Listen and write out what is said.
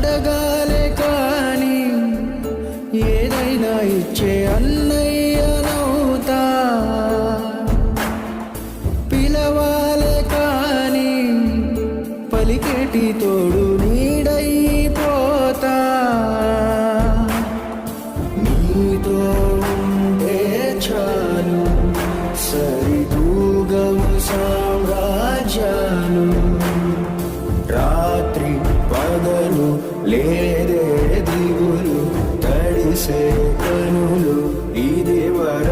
అడగాలే కాని ఏదైనా ఇచ్చే అన్నయ్యనవుతా, పిలవాలే కాని పలికేటి తోడు నీడైపోతా. నీతో ఉంటే చాలు సరితూగవు సామ్రాజ్యాలు, రాత్రి పగలు లేదే దిగులు, తడిసే కనులు ఇది వర